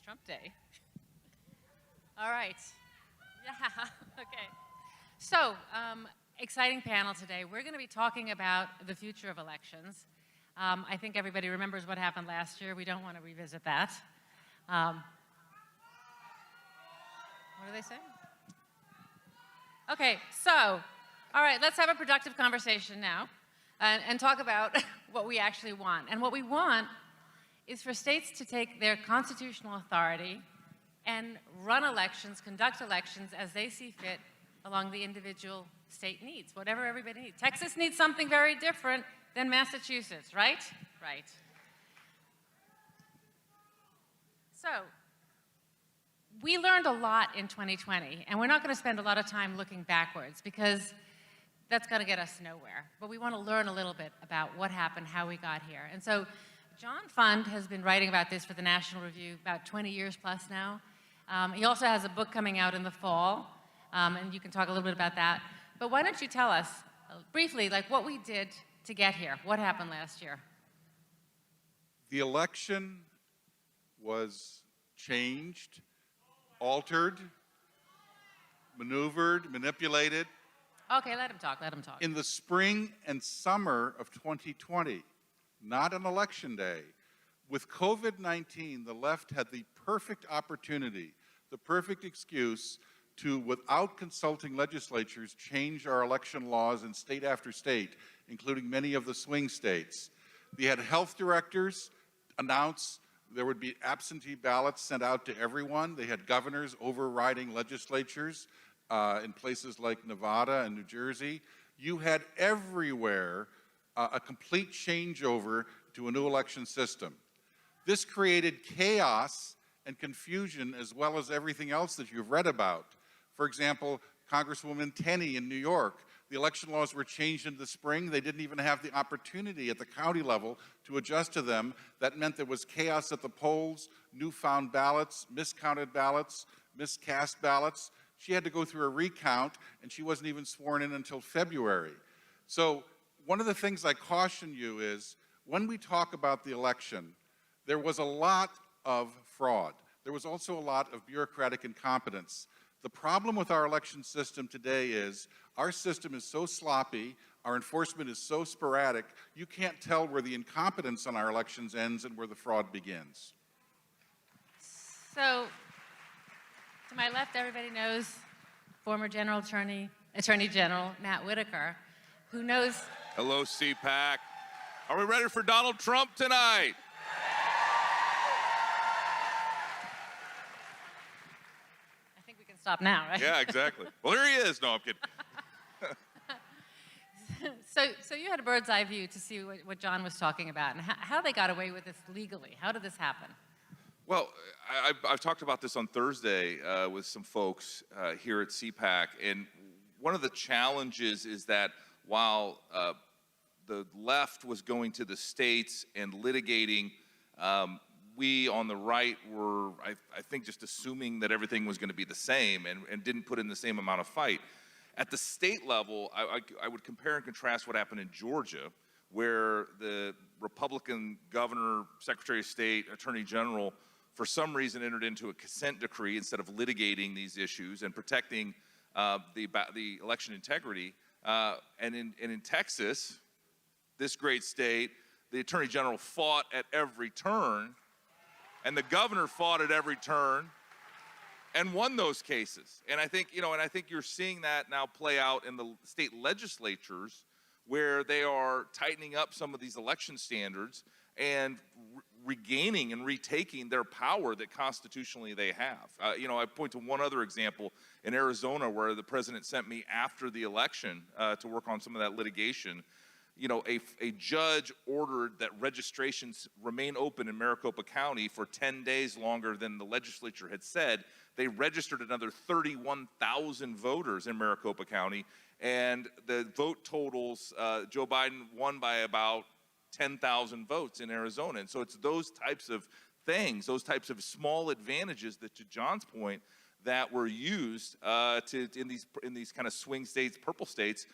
Trump Day. All right. Yeah, okay. So, exciting panel today. We're going to be talking about the future of elections. I think everybody remembers what happened last year. We don't want to revisit that. What do they say? Okay, so, all right, let's have a productive conversation now and talk about what we actually want. And what we want is for states to take their constitutional authority and run elections, conduct elections as they see fit along the individual state needs, whatever everybody needs. Texas needs something very different than Massachusetts, right? Right. So, we learned a lot in 2020, and we're not going to spend a lot of time looking backwards because that's going to get us nowhere. But we want to learn a little bit about what happened, how we got here. And so John Fund has been writing about this for the National Review about 20 years plus now. He also has a book coming out in the fall, and you can talk a little bit about that. But why don't you tell us briefly, like, what we did to get here? What happened last year? The election was changed, altered, maneuvered, manipulated. Okay, let him talk, let him talk. In the spring and summer of 2020, not on election day. With COVID-19, the left had the perfect opportunity, the perfect excuse to, without consulting legislatures, change our election laws in state after state, including many of the swing states. They had health directors announce there would be absentee ballots sent out to everyone. They had governors overriding legislatures in places like Nevada and New Jersey. You had everywhere a complete changeover to a new election system. This created chaos and confusion as well as everything else that you've read about. For example, Congresswoman Tenney in New York, the election laws were changed in the spring. They didn't even have the opportunity at the county level to adjust to them. That meant there was chaos at the polls, newfound ballots, miscounted ballots, miscast ballots. She had to go through a recount, and she wasn't even sworn in until February. So one of the things I caution you is, when we talk about the election, there was a lot of fraud. There was also a lot of bureaucratic incompetence. The problem with our election system today is our system is so sloppy, our enforcement is so sporadic, you can't tell where the incompetence on our elections ends and where the fraud begins. So, to my left, everybody knows former Attorney General Matt Whitaker, who knows... Hello, CPAC. Are we ready for Donald Trump tonight? I think we can stop now, right? Yeah, exactly. Well, here he is. No, I'm kidding. So you had a bird's eye view to see what John was talking about and how they got away with this legally. How did this happen? Well, I've talked about this on Thursday with some folks here at CPAC, and one of the challenges is that while the left was going to the states and litigating, we on the right were, I think, just assuming that everything was going to be the same and didn't put in the same amount of fight. At the state level, I would compare and contrast what happened in Georgia, where the Republican governor, Secretary of State, Attorney General, for some reason entered into a consent decree instead of litigating these issues and protecting the election integrity. And in Texas, this great state, the Attorney General fought at every turn, and the governor fought at every turn, and won those cases. And I think, you're seeing that now play out in the state legislatures, where they are tightening up some of these election standards and regaining and retaking their power that constitutionally they have. I point to one other example in Arizona, where the president sent me after the election to work on some of that litigation. A judge ordered that registrations remain open in Maricopa County for 10 days longer than the legislature had said. They registered another 31,000 voters in Maricopa County, and the vote totals, Joe Biden won by about 10,000 votes in Arizona. And so it's those types of things, those types of small advantages that, to John's point, that were used in these kind of swing states, purple states,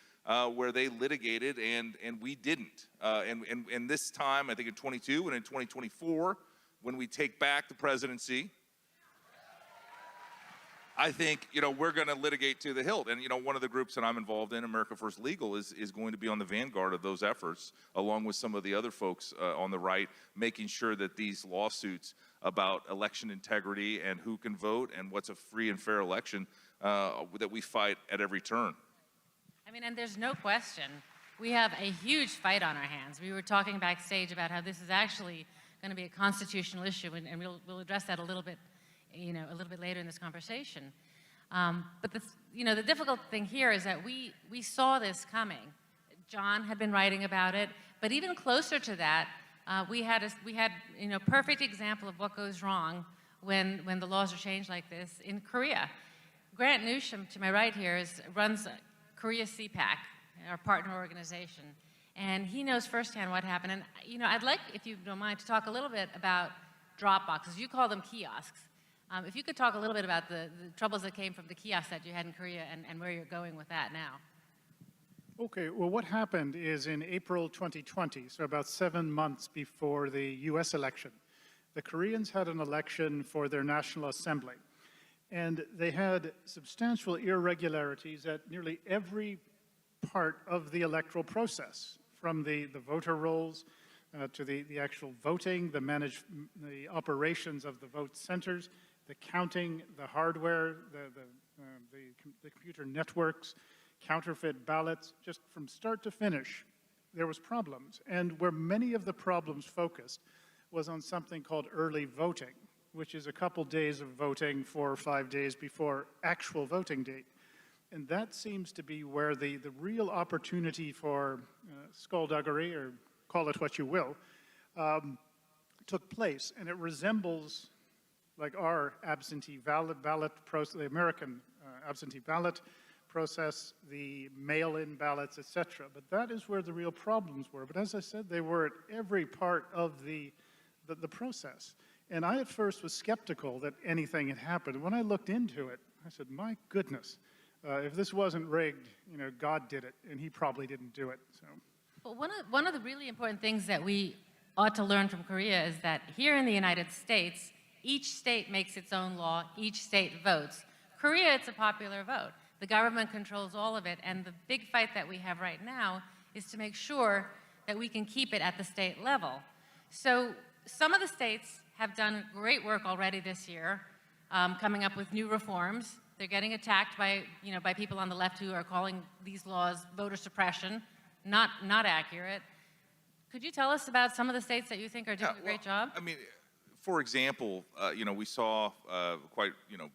where they litigated and we didn't. And this time, I think in 22 and in 2024, when we take back the presidency, I think, we're going to litigate to the hilt. And, one of the groups that I'm involved in, America First Legal, is going to be on the vanguard of those efforts, along with some of the other folks on the right, making sure that these lawsuits about election integrity and who can vote and what's a free and fair election, that we fight at every turn. I mean, and there's no question, we have a huge fight on our hands. We were talking backstage about how this is actually going to be a constitutional issue, and we'll address that a little bit later in this conversation. But the difficult thing here is that we saw this coming. John had been writing about it, but even closer to that, we had perfect example of what goes wrong when the laws are changed like this in Korea. Grant Newsham, to my right here, runs Korea CPAC, our partner organization, and he knows firsthand what happened. And I'd like, if you don't mind, to talk a little bit about drop boxes. You call them kiosks. If you could talk a little bit about the troubles that came from the kiosks that you had in Korea and where you're going with that now. Okay, well, what happened is in April 2020, so about 7 months before the US election, the Koreans had an election for their National Assembly. And they had substantial irregularities at nearly every part of the electoral process, from the voter rolls to the actual voting, the operations of the vote centers, the counting, the hardware, the computer networks, counterfeit ballots, just from start to finish, there was problems. And where many of the problems focused was on something called early voting, which is a couple days of voting 4 or 5 days before actual voting date. And that seems to be where the real opportunity for skullduggery, or call it what you will, took place. And it resembles like our absentee ballot process, the American absentee ballot process, the mail-in ballots, etc. But that is where the real problems were. But as I said, they were at every part of the process. And I at first was skeptical that anything had happened. When I looked into it, I said, my goodness, if this wasn't rigged, God did it, and he probably didn't do it. So. Well, one of the really important things that we ought to learn from Korea is that here in the United States, each state makes its own law, each state votes. Korea, it's a popular vote. The government controls all of it, and the big fight that we have right now is to make sure that we can keep it at the state level. So some of the states have done great work already this year, coming up with new reforms. They're getting attacked by people on the left who are calling these laws voter suppression, not accurate. Could you tell us about some of the states that you think are doing a great job? I mean, for example, we saw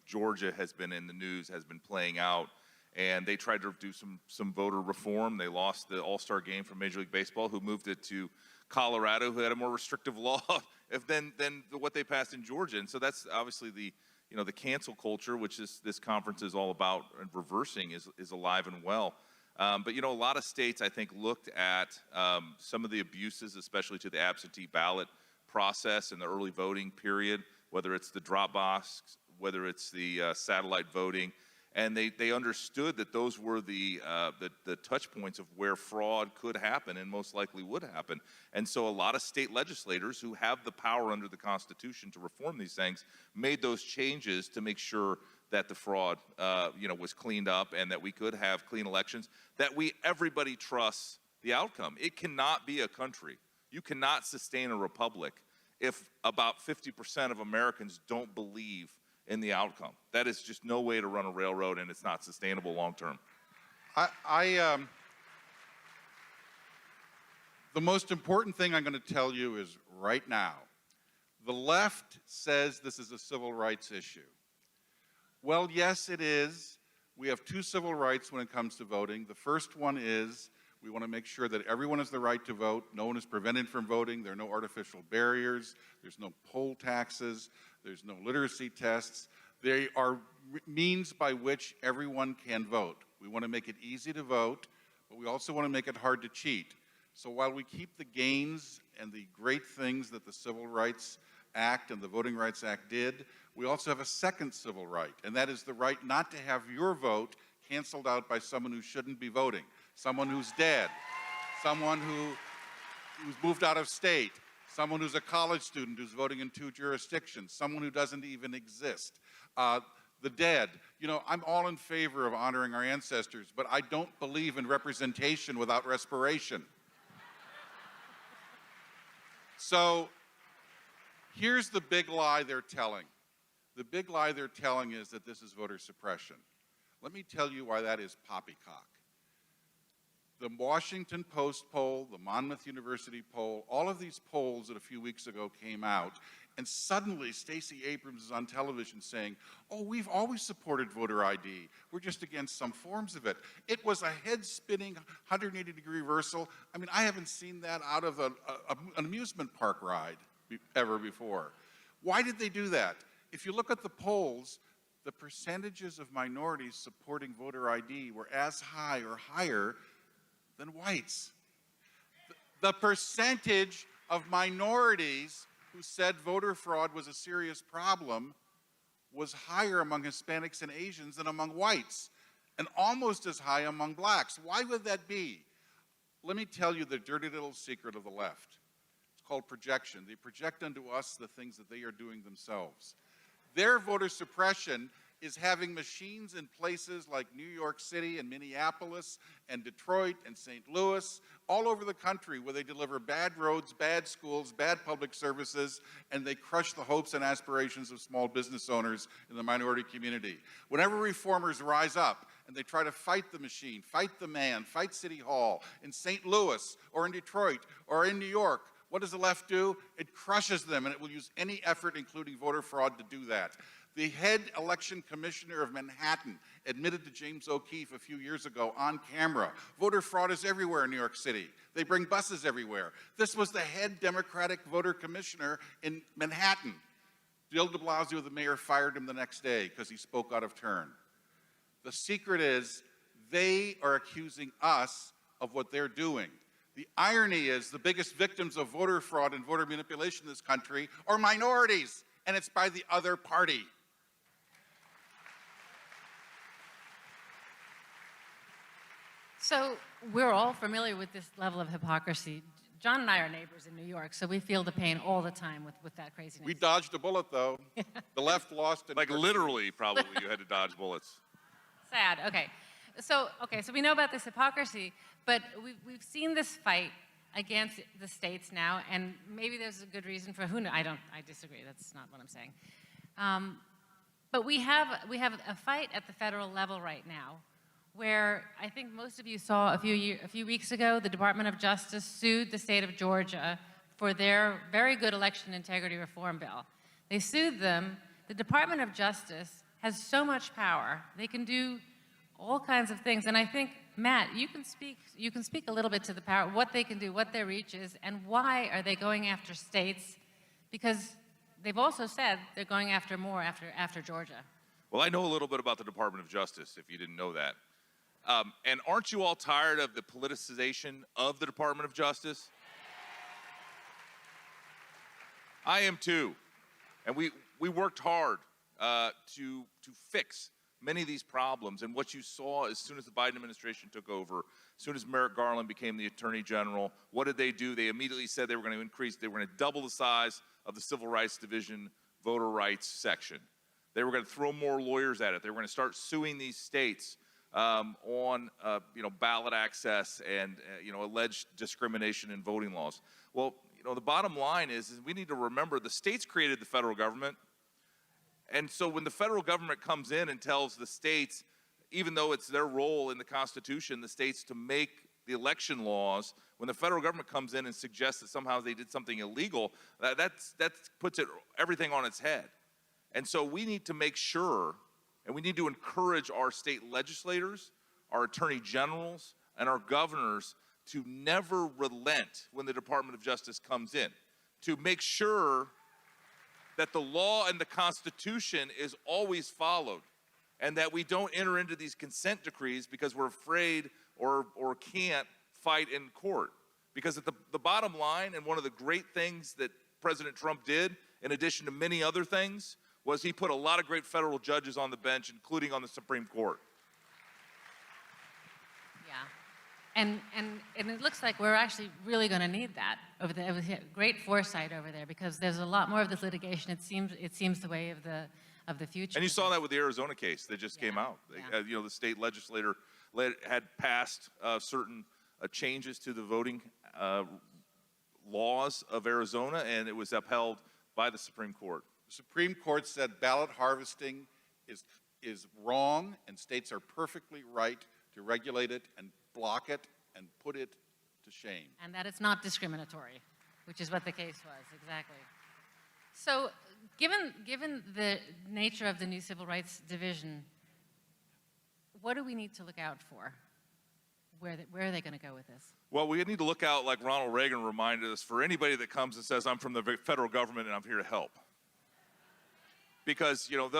Georgia has been in the news, has been playing out, and they tried to do some voter reform. They lost the All-Star game from Major League Baseball, who moved it to Colorado, who had a more restrictive law than what they passed in Georgia. And so that's obviously the cancel culture, which this conference is all about, and reversing is alive and well. But a lot of states, I think, looked at some of the abuses, especially to the absentee ballot process in the early voting period, whether it's the drop box, whether it's the satellite voting, and they understood that those were the touch points of where fraud could happen and most likely would happen. And so a lot of state legislators who have the power under the Constitution to reform these things made those changes to make sure that the fraud was cleaned up and that we could have clean elections, that everybody trusts the outcome. It cannot be a country. You cannot sustain a republic if about 50% of Americans don't believe in the outcome. That is just no way to run a railroad, and it's not sustainable long term. The most important thing I'm going to tell you is right now, the left says this is a civil rights issue. Well, yes, it is. We have 2 civil rights when it comes to voting. The first one is we want to make sure that everyone has the right to vote. No one is prevented from voting. There are no artificial barriers. There's no poll taxes. There's no literacy tests. They are means by which everyone can vote. We want to make it easy to vote, but we also want to make it hard to cheat. So while we keep the gains and the great things that the Civil Rights Act and the Voting Rights Act did, we also have a second civil right, and that is the right not to have your vote canceled out by someone who shouldn't be voting, someone who's dead, someone who's moved out of state, someone who's a college student who's voting in 2 jurisdictions, someone who doesn't even exist. the dead. You know, I'm all in favor of honoring our ancestors, but I don't believe in representation without respiration. So here's the big lie they're telling. The big lie they're telling is that this is voter suppression. Let me tell you why that is poppycock. The Washington Post poll, the Monmouth University poll, all of these polls that a few weeks ago came out, and suddenly Stacey Abrams is on television saying, oh, we've always supported voter ID. We're just against some forms of it. It was a head-spinning 180-degree reversal. I mean, I haven't seen that out of an amusement park ride ever before. Why did they do that? If you look at the polls, the percentages of minorities supporting voter ID were as high or higher than whites. The percentage of minorities who said voter fraud was a serious problem was higher among Hispanics and Asians than among whites, and almost as high among blacks. Why would that be? Let me tell you the dirty little secret of the left. It's called projection. They project unto us the things that they are doing themselves. Their voter suppression is having machines in places like New York City and Minneapolis and Detroit and St. Louis, all over the country, where they deliver bad roads, bad schools, bad public services, and they crush the hopes and aspirations of small business owners in the minority community. Whenever reformers rise up and they try to fight the machine, fight the man, fight City Hall in St. Louis or in Detroit or in New York, what does the left do? It crushes them, and it will use any effort, including voter fraud, to do that. The head election commissioner of Manhattan admitted to James O'Keefe a few years ago on camera, voter fraud is everywhere in New York City. They bring buses everywhere. This was the head Democratic voter commissioner in Manhattan. Bill de Blasio, the mayor, fired him the next day because he spoke out of turn. The secret is they are accusing us of what they're doing. The irony is the biggest victims of voter fraud and voter manipulation in this country are minorities, and it's by the other party. So we're all familiar with this level of hypocrisy. John and I are neighbors in New York, so we feel the pain all the time with that craziness. We dodged a bullet, though. The left lost. Like literally, probably, you had to dodge bullets. Sad. Okay. So we know about this hypocrisy, but we've seen this fight against the states now, and maybe there's a good reason for who knows. I disagree. That's not what I'm saying. But we have a fight at the federal level right now, where I think most of you saw a few weeks ago, the Department of Justice sued the state of Georgia for their very good election integrity reform bill. They sued them. The Department of Justice has so much power. They can do all kinds of things. And I think, Matt, you can speak a little bit to the power, what they can do, what their reach is, and why are they going after states? Because they've also said they're going after more after Georgia. Well, I know a little bit about the Department of Justice, if you didn't know that. And aren't you all tired of the politicization of the Department of Justice? I am too. And we worked hard to fix many of these problems. And what you saw as soon as the Biden administration took over, as soon as Merrick Garland became the Attorney General, what did they do? They immediately said they were going to double the size of the Civil Rights Division voter rights section. They were going to throw more lawyers at it. They were going to start suing these states on ballot access and alleged discrimination in voting laws. Well, the bottom line is we need to remember the states created the federal government. And so when the federal government comes in and tells the states, even though it's their role in the Constitution, the states to make the election laws, when the federal government comes in and suggests that somehow they did something illegal, that puts everything on its head. And so we need to make sure, and we need to encourage our state legislators, our attorney generals, and our governors to never relent when the Department of Justice comes in, to make sure that the law and the Constitution is always followed, and that we don't enter into these consent decrees because we're afraid or can't fight in court. Because at the bottom line, and one of the great things that President Trump did, in addition to many other things, was he put a lot of great federal judges on the bench, including on the Supreme Court. Yeah, and it looks like we're actually really going to need that over there. Great foresight over there, because there's a lot more of this litigation. It seems the way of of the future. And you saw that with the Arizona case that just came out. Yeah. You know, the state legislator had passed certain changes to the voting laws of Arizona, and it was upheld by the Supreme Court. The Supreme Court said ballot harvesting is wrong, and states are perfectly right to regulate it and block it and put it to shame. And that it's not discriminatory, which is what the case was, exactly. So given the nature of the new Civil Rights Division, what do we need to look out for? Where are they going to go with this? Well, we need to look out, like Ronald Reagan reminded us, for anybody that comes and says, I'm from the federal government and I'm here to help. Because, you know,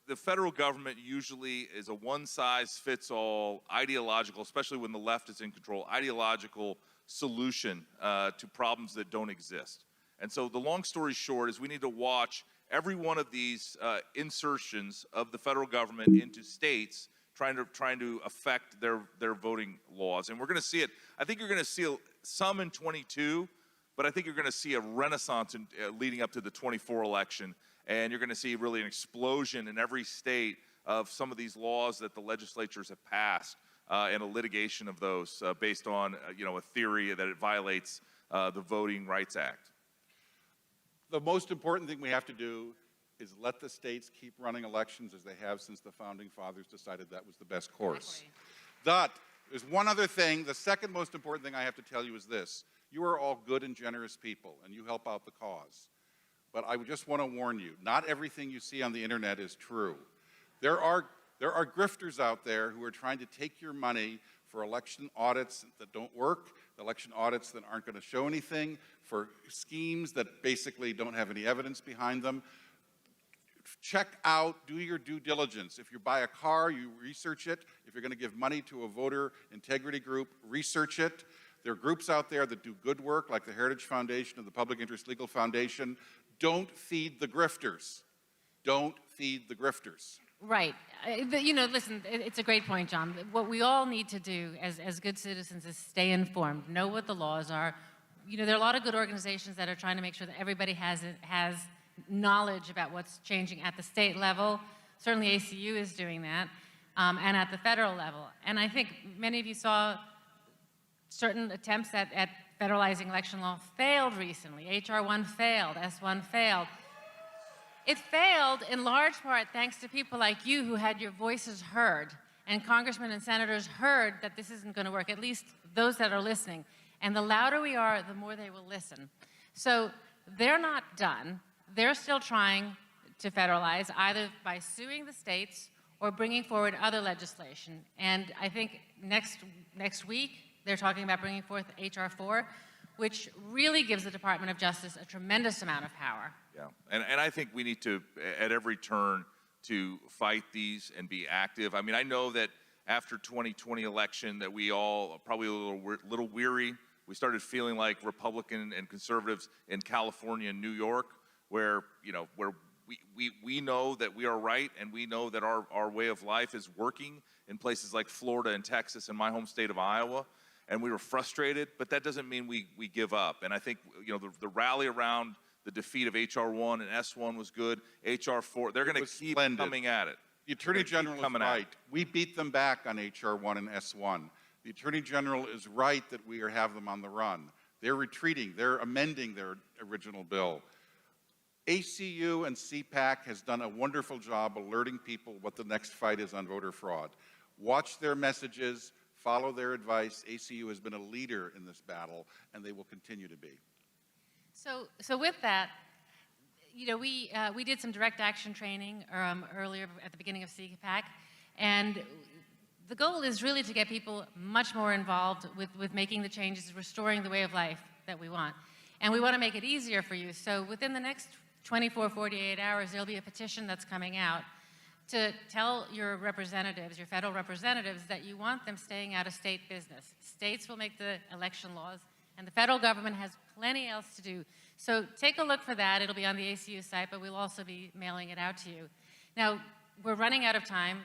the federal government usually is a one-size-fits-all ideological, especially when the left is in control, ideological solution to problems that don't exist. And so the long story short is we need to watch every one of these insertions of the federal government into states trying to affect their voting laws. And we're going to see it. I think you're going to see some in 22, but I think you're going to see a renaissance leading up to the 24 election. And you're going to see really an explosion in every state of some of these laws that the legislatures have passed and a litigation of those based on you know, a theory that it violates the Voting Rights Act. The most important thing we have to do is let the states keep running elections as they have since the Founding Fathers decided that was the best course. Exactly. But there's one other thing. The second most important thing I have to tell you is this. You are all good and generous people, and you help out the cause. But I just want to warn you, not everything you see on the internet is true. There are grifters out there who are trying to take your money for election audits that don't work, election audits that aren't going to show anything, for schemes that basically don't have any evidence behind them. Check out, do your due diligence. If you buy a car, you research it. If you're going to give money to a voter integrity group, research it. There are groups out there that do good work, like the Heritage Foundation and the Public Interest Legal Foundation. Don't feed the grifters. Don't feed the grifters. Right. You know, listen, it's a great point, John. What we all need to do as good citizens is stay informed, know what the laws are. You know, there are a lot of good organizations that are trying to make sure that everybody has knowledge about what's changing at the state level. Certainly ACU is doing that, and at the federal level. And I think many of you saw certain attempts at federalizing election law failed recently. HR 1 failed, S1 failed. It failed in large part thanks to people like you who had your voices heard, and congressmen and senators heard that this isn't going to work, at least those that are listening. And the louder we are, the more they will listen. So they're not done. They're still trying to federalize, either by suing the states or bringing forward other legislation. And I think next week, they're talking about bringing forth HR 4, which really gives the Department of Justice a tremendous amount of power. Yeah, and I think we need to, at every turn, to fight these and be active. I mean, I know that after 2020 election that we all probably a little weary. We started feeling like Republican and conservatives in California and New York, where we know that we are right and we know that our way of life is working in places like Florida and Texas and my home state of Iowa. And we were frustrated, but that doesn't mean we give up. And I think the rally around the defeat of HR 1 and S1 was good. HR 4, they're going to keep coming at it. The Attorney General is right. We beat them back on HR 1 and S1. The Attorney General is right that we have them on the run. They're retreating. They're amending their original bill. ACU and CPAC has done a wonderful job alerting people what the next fight is on voter fraud. Watch their messages. Follow their advice. ACU has been a leader in this battle, and they will continue to be. So with that, we did some direct action training earlier at the beginning of CPAC, and the goal is really to get people much more involved with making the changes, restoring the way of life that we want. And we want to make it easier for you. So within the next 24, 48 hours, there'll be a petition that's coming out to tell your representatives, your federal representatives, that you want them staying out of state business. States will make the election laws, and the federal government has plenty else to do. So take a look for that. It'll be on the ACU site, but we'll also be mailing it out to you. Now, we're running out of time,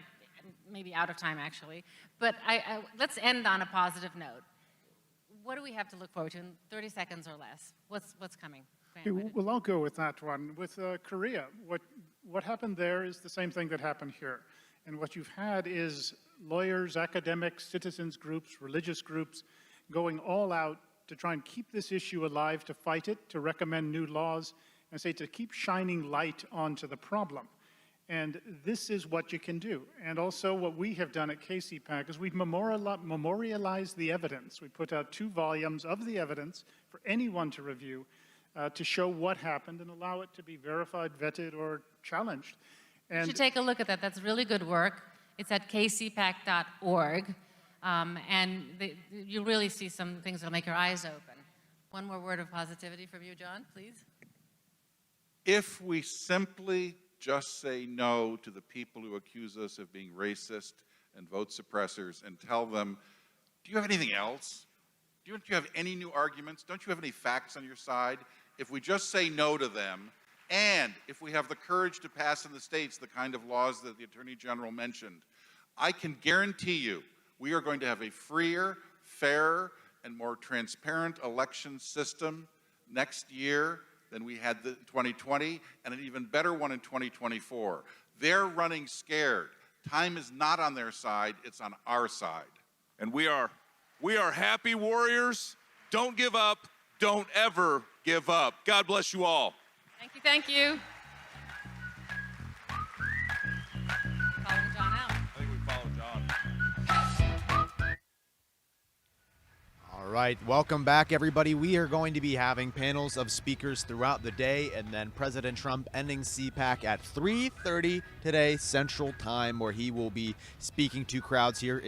maybe out of time actually, but let's end on a positive note. What do we have to look forward to in 30 seconds or less? What's coming? Well, I'll go with that one. With Korea, What happened there is the same thing that happened here. And what you've had is lawyers, academics, citizens groups, religious groups going all out to try and keep this issue alive, to fight it, to recommend new laws, and say to keep shining light onto the problem. And this is what you can do. And also what we have done at CPAC is we've memorialized the evidence. We put out 2 volumes of the evidence for anyone to review to show what happened and allow it to be verified, vetted, or challenged. You And should take a look at that. That's really good work. It's at kcpac.org. You'll really see some things that'll make your eyes open. One more word of positivity from you, John, please. If we simply just say no to the people who accuse us of being racist and vote suppressors and tell them, do you have anything else? Don't you have any new arguments? Don't you have any facts on your side? If we just say no to them, and if we have the courage to pass in the states the kind of laws that the Attorney General mentioned, I can guarantee you we are going to have a freer, fairer, and more transparent election system next year than we had in 2020, and an even better one in 2024. They're running scared. Time is not on their side, it's on our side. And we are happy warriors. Don't give up. Don't ever give up. God bless you all. Thank you, thank you. Following John out. I think we follow John. All right, welcome back, everybody. We are going to be having panels of speakers throughout the day, and then President Trump ending CPAC at 3:30 today Central Time, where he will be speaking to crowds here